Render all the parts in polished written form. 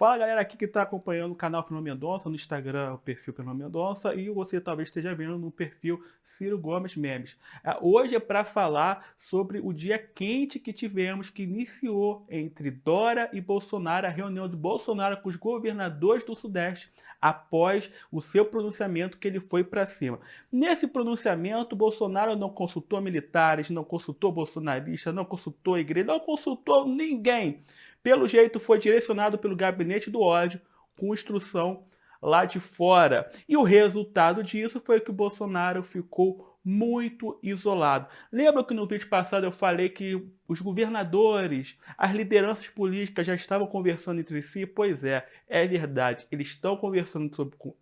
Fala galera aqui que está acompanhando o canal Fernando Mendonça, no Instagram, o perfil Fernando Mendonça, e você talvez esteja vendo no perfil Ciro Gomes Memes. Hoje é para falar sobre o dia quente que tivemos, que iniciou entre Dória e Bolsonaro, a reunião de Bolsonaro com os governadores do Sudeste, após o seu pronunciamento que ele foi para cima. Nesse pronunciamento, Bolsonaro não consultou militares, não consultou bolsonaristas, não consultou a igreja, não consultou ninguém. Pelo jeito, foi direcionado pelo gabinete do ódio, com instrução lá de fora. E o resultado disso foi que o Bolsonaro ficou muito isolado. Lembra que no vídeo passado eu falei que os governadores, as lideranças políticas já estavam conversando entre si? Pois é verdade. Eles estão conversando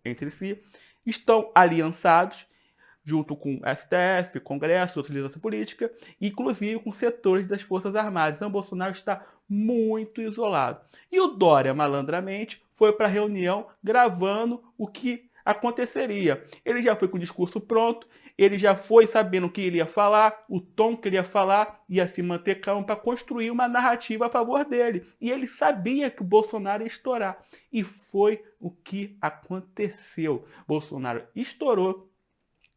entre si, estão aliançados, junto com STF, Congresso, outra liderança política, inclusive com setores das Forças Armadas. Então, Bolsonaro está muito isolado. E o Dória, malandramente, foi para a reunião gravando o que aconteceria. Ele já foi com o discurso pronto, ele já foi sabendo o que ele ia falar, o tom que ele ia falar, ia se manter calmo para construir uma narrativa a favor dele. E ele sabia que o Bolsonaro ia estourar. E foi o que aconteceu. Bolsonaro estourou,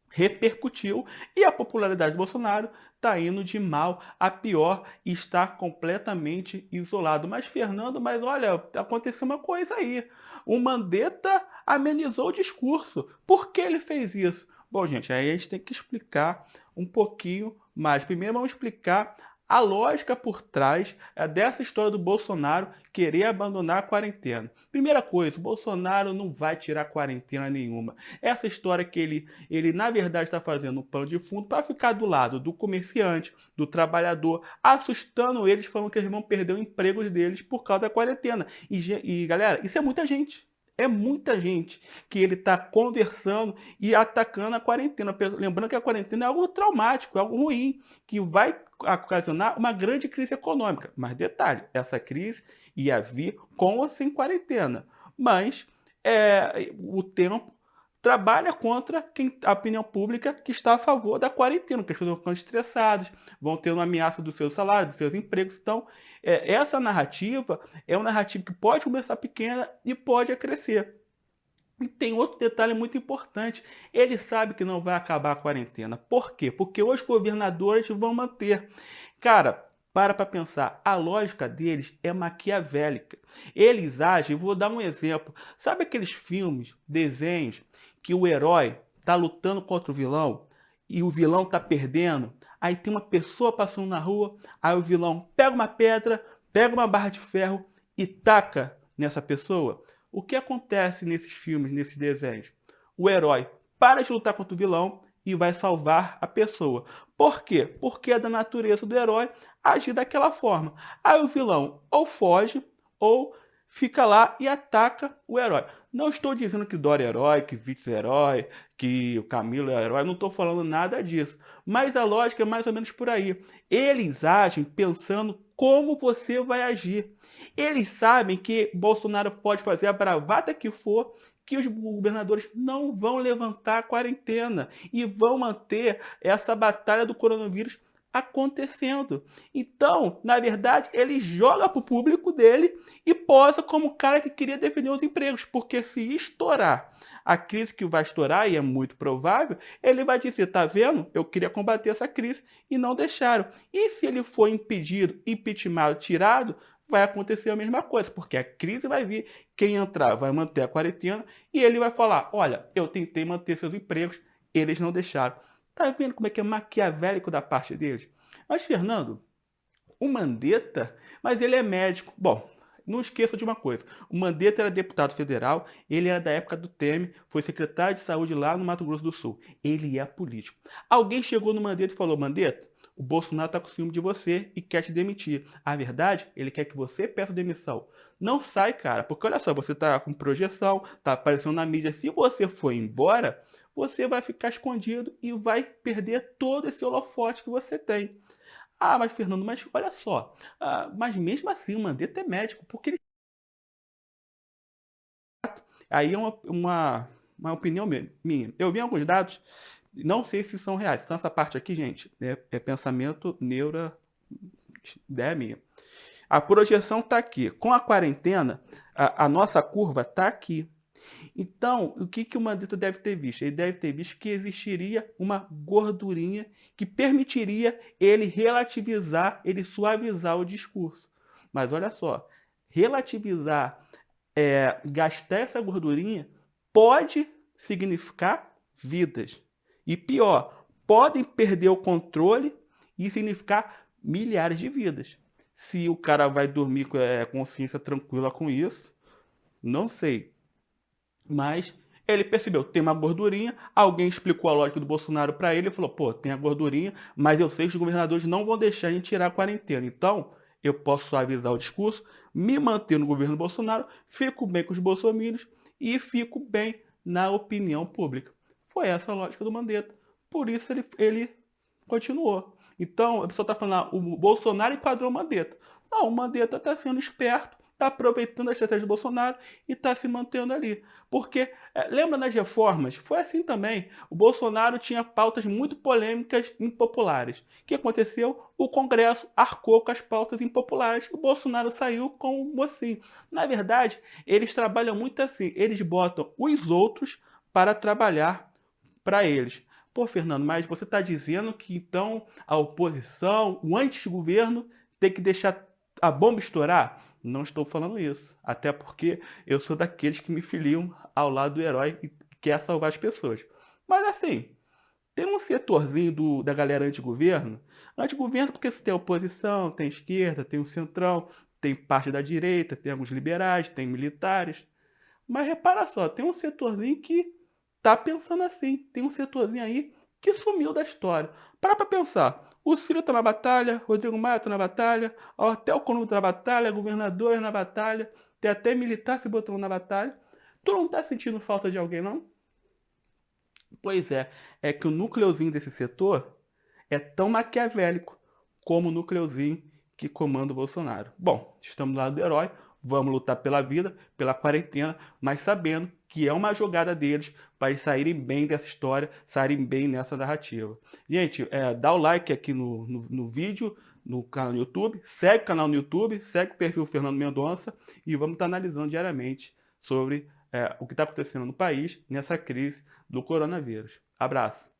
repercutiu e a popularidade do Bolsonaro está indo de mal a pior e está completamente isolado. Mas, Fernando, olha, aconteceu uma coisa aí. O Mandetta amenizou o discurso. Por que ele fez isso? Bom, gente, aí a gente tem que explicar um pouquinho mais. Primeiro, vamos explicar a lógica por trás dessa história do Bolsonaro querer abandonar a quarentena. Primeira coisa, o Bolsonaro não vai tirar quarentena nenhuma. Essa história que ele na verdade está fazendo um pano de fundo para ficar do lado do comerciante, do trabalhador, assustando eles, falando que eles vão perder o emprego deles por causa da quarentena. E galera, isso é muita gente. É muita gente que ele está conversando e atacando a quarentena. Lembrando que a quarentena é algo traumático, é algo ruim, que vai ocasionar uma grande crise econômica. Mas detalhe, essa crise ia vir com ou sem quarentena. Mas o tempo trabalha contra a opinião pública que está a favor da quarentena, que as pessoas vão ficando estressadas, vão ter uma ameaça do seu salário, dos seus empregos. Então, essa narrativa é uma narrativa que pode começar pequena e pode crescer. E tem outro detalhe muito importante. Ele sabe que não vai acabar a quarentena. Por quê? Porque os governadores vão manter. Cara, para pensar. A lógica deles é maquiavélica. Eles agem, vou dar um exemplo. Sabe aqueles filmes, desenhos, que o herói está lutando contra o vilão e o vilão está perdendo? Aí tem uma pessoa passando na rua, aí o vilão pega uma pedra, pega uma barra de ferro e taca nessa pessoa. O que acontece nesses filmes, nesses desenhos? O herói para de lutar contra o vilão e vai salvar a pessoa. Por quê? Porque é da natureza do herói agir daquela forma. Aí o vilão ou foge ou fica lá e ataca o herói. Não estou dizendo que Dória é herói, que Witzel é herói, que o Camilo é herói, não estou falando nada disso. Mas a lógica é mais ou menos por aí. Eles agem pensando como você vai agir. Eles sabem que Bolsonaro pode fazer a bravata que for, que os governadores não vão levantar a quarentena e vão manter essa batalha do coronavírus acontecendo. Então, na verdade, ele joga para o público dele e posa como o cara que queria defender os empregos, porque se estourar a crise que vai estourar, e é muito provável, ele vai dizer, tá vendo? Eu queria combater essa crise e não deixaram. E se ele for impedido, impeachmentado, tirado, vai acontecer a mesma coisa, porque a crise vai vir, quem entrar vai manter a quarentena e ele vai falar, olha, eu tentei manter seus empregos, eles não deixaram. Tá vendo como é que é maquiavélico da parte deles? Mas, Fernando, o Mandetta, mas ele é médico. Bom, não esqueça de uma coisa, o Mandetta era deputado federal, ele era da época do Temer, foi secretário de saúde lá no Mato Grosso do Sul. Ele é político. Alguém chegou no Mandetta e falou, Mandetta, o Bolsonaro está com ciúme de você e quer te demitir. A verdade, ele quer que você peça demissão. Não sai, cara, porque olha só, você está com projeção, está aparecendo na mídia. Se você for embora, você vai ficar escondido e vai perder todo esse holofote que você tem. Ah, mas Fernando, mas olha só, mas mesmo assim o Mandetta é médico, porque ele... Aí é uma opinião minha. Eu vi alguns dados, não sei se são reais. Então essa parte aqui, gente, é pensamento neura, ideia minha. A projeção está aqui. Com a quarentena, a nossa curva está aqui. Então, o que, que o Mandetta deve ter visto? Ele deve ter visto que existiria uma gordurinha que permitiria ele relativizar, ele suavizar o discurso. Mas olha só, relativizar, gastar essa gordurinha pode significar vidas. E pior, podem perder o controle e significar milhares de vidas. Se o cara vai dormir com consciência tranquila com isso, não sei. Mas ele percebeu, tem uma gordurinha, alguém explicou a lógica do Bolsonaro para ele e falou, pô, tem a gordurinha, mas eu sei que os governadores não vão deixar a gente tirar a quarentena. Então, eu posso suavizar o discurso, me manter no governo Bolsonaro, fico bem com os bolsominions e fico bem na opinião pública. Foi essa a lógica do Mandetta. Por isso ele continuou. Então, a pessoa está falando, o Bolsonaro enquadrou o Mandetta. Não, o Mandetta está sendo esperto, está aproveitando a estratégia do Bolsonaro e está se mantendo ali. Porque, lembra nas reformas? Foi assim também. O Bolsonaro tinha pautas muito polêmicas, impopulares. O que aconteceu? O Congresso arcou com as pautas impopulares. O Bolsonaro saiu com o mocinho. Na verdade, eles trabalham muito assim. Eles botam os outros para trabalhar para eles. Pô, Fernando, mas você está dizendo que então a oposição, o antigoverno, tem que deixar a bomba estourar? Não estou falando isso. Até porque eu sou daqueles que me filiam ao lado do herói e quer salvar as pessoas. Mas assim, tem um setorzinho da galera antigoverno. Antigoverno porque você tem a oposição, tem esquerda, tem o centrão, tem parte da direita, tem alguns liberais, tem militares. Mas repara só, tem um setorzinho que tá pensando assim. Tem um setorzinho aí que sumiu da história. Para pra pensar. O Ciro tá na batalha, Rodrigo Maia tá na batalha, até o Colombo tá na batalha, governadores na batalha, tem até militar se botando na batalha. Tu não tá sentindo falta de alguém, não? Pois é que o núcleozinho desse setor é tão maquiavélico como o núcleozinho que comanda o Bolsonaro. Bom, estamos do lado do herói, vamos lutar pela vida, pela quarentena, mas sabendo que é uma jogada deles para eles saírem bem dessa história, saírem bem nessa narrativa. Gente, dá o like aqui no vídeo, no canal no YouTube, segue o canal no YouTube, segue o perfil Fernando Mendonça e vamos estar analisando diariamente sobre o que está acontecendo no país nessa crise do coronavírus. Abraço!